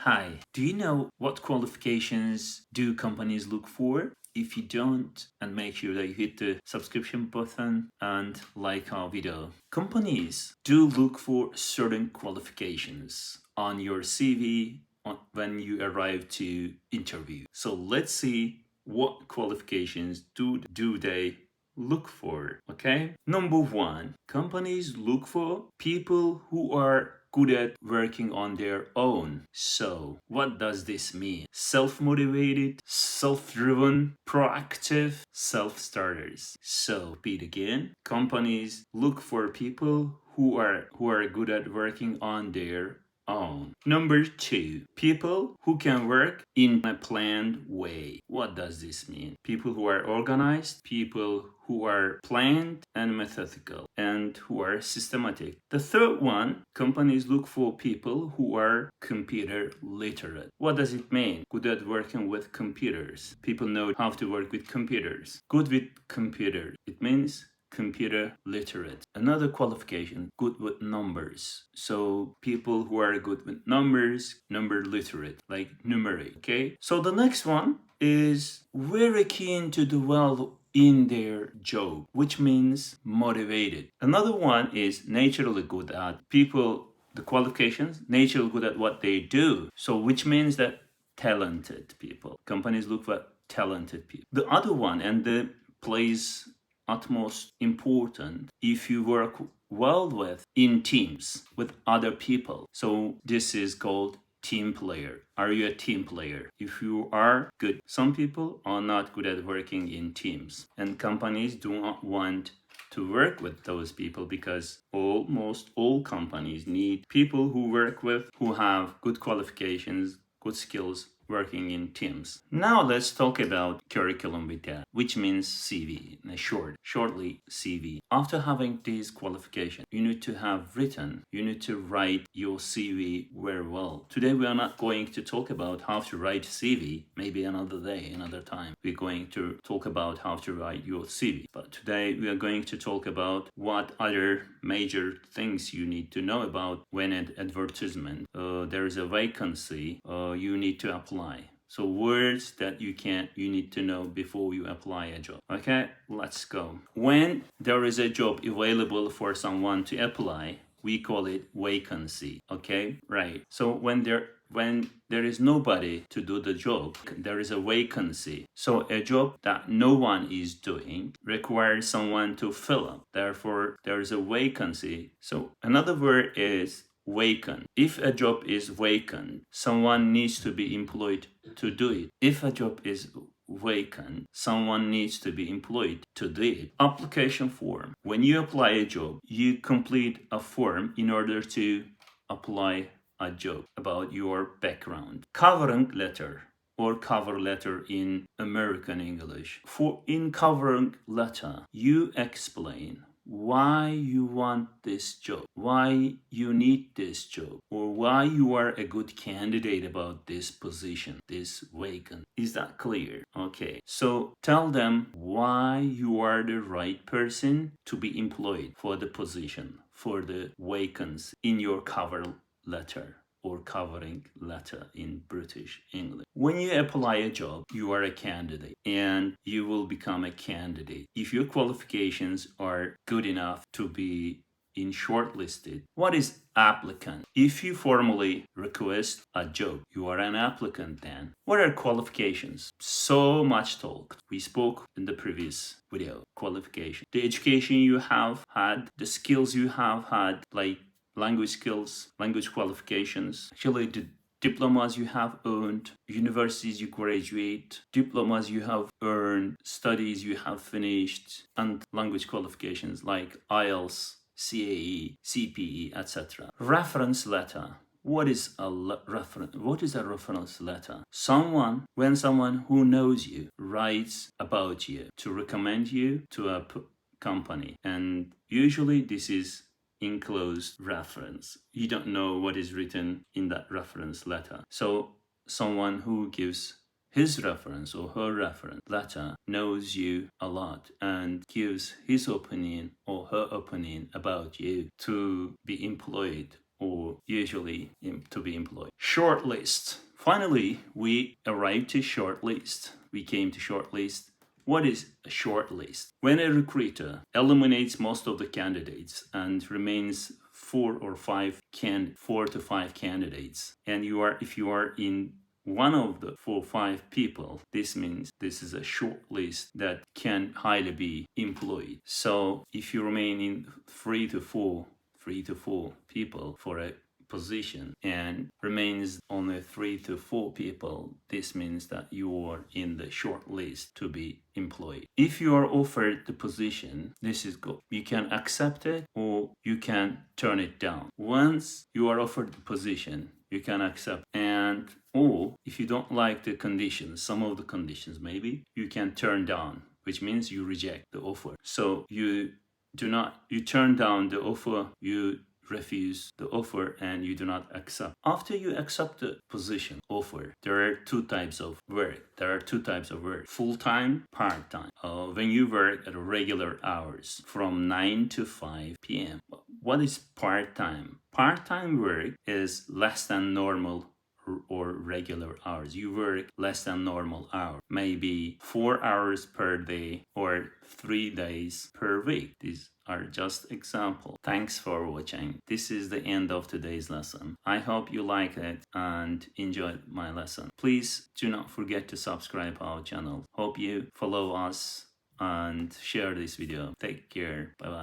Hi, do you know what qualifications do companies look for? If you don't, and make sure that you hit the subscription button and like our video. Companies do look for certain qualifications on your CV when you arrive to interview. So let's see what qualifications do they look for. Okay, number one, companies look for people who are good at working on their own. So what does this mean? Self-motivated, self-driven, proactive, self-starters. So repeat again, companies look for people who are good at working on their own. Number two, people who can work in a planned way. What does this mean? People who are organized, people who are planned and methodical, and who are systematic. The third one, companies look for people who are computer literate. What does it mean? Good at working with computers. People know how to work with computers. Good with computers. It means computer literate. Another qualification, good with numbers. So people who are good with numbers, number literate, like numeric. Okay. So the next one is very keen to do well in their job, which means motivated. Another one is naturally good at people. The qualifications, naturally good at what they do. So which means that talented people. Companies look for talented people. The other one, and the plays utmost important, if you work well with in teams with other people. So this is called team player. Are you a team player? If you are, good. Some people are not good at working in teams, and companies do not want to work with those people because almost all companies need people who have good qualifications, good skills, working in teams. Now let's talk about curriculum vitae, which means CV, shortly CV. After having these qualifications, you need to have written, you need to write your CV very well. Today we are not going to talk about how to write CV, maybe another day, another time. We're going to talk about how to write your CV. But today we are going to talk about what other major things you need to know about when an advertisement, there is a vacancy, you need to apply. So words that you need to know before you apply a job. Okay, let's go. When there is a job available for someone to apply, we call it vacancy. Okay, right. So when there is nobody to do the job, there is a vacancy. So a job that no one is doing requires someone to fill up. Therefore, there is a vacancy. So another word is vacant. If a job is vacant, someone needs to be employed to do it. If a job is vacant, someone needs to be employed to do it. Application form. When you apply a job, you complete a form in order to apply a job about your background. Covering letter or cover letter in American English. In covering letter, you explain why you want this job, why you need this job, or why you are a good candidate about this position, this vacant. Is that clear? Okay. So tell them why you are the right person to be employed for the position, for the vacancy in your cover letter or covering letter in British English. When you apply a job, you are a candidate and you will become a candidate if your qualifications are good enough to be in shortlisted. What is applicant? If you formally request a job, you are an applicant then. What are qualifications? So much talk. We spoke in the previous video. Qualification. The education you have had, the skills you have had, like language skills, language qualifications, actually the diplomas you have earned, universities you graduate, diplomas you have earned, studies you have finished, and language qualifications like IELTS, CAE, CPE, etc. Reference letter. What is a reference? What is a reference letter? When someone who knows you writes about you to recommend you to a company, and usually this is enclosed reference. You don't know what is written in that reference letter. So someone who gives his reference or her reference letter knows you a lot and gives his opinion or her opinion about you to be employed or usually to be employed. Shortlist. Finally, we arrived to shortlist. We came to shortlist. What is a shortlist? When a recruiter eliminates most of the candidates and remains four to five candidates, and if you are in one of the 4 or 5 people, this means this is a short list that can highly be employed. So if you remain in three to four people for a position and remains only 3 to 4 people, this means that you are in the short list to be employed. If you are offered the position, this is good. You can accept it or you can turn it down. Once you are offered the position, you can accept, and or if you don't like the conditions, some of the conditions maybe, you can turn down, which means you reject the offer. So you turn down the offer, you refuse the offer, and you do not accept. After you accept the position offer, there are two types of work. Full-time, part-time. When you work at regular hours from 9 to 5 p.m. What is part-time? Part-time work is less than normal or regular hours. You work less than normal hours, maybe 4 hours per day or 3 days per week. These are just examples. Thanks for watching. This is the end of today's lesson. I hope you like it and enjoyed my lesson. Please do not forget to subscribe our channel. Hope you follow us and share this video. Take care. Bye bye.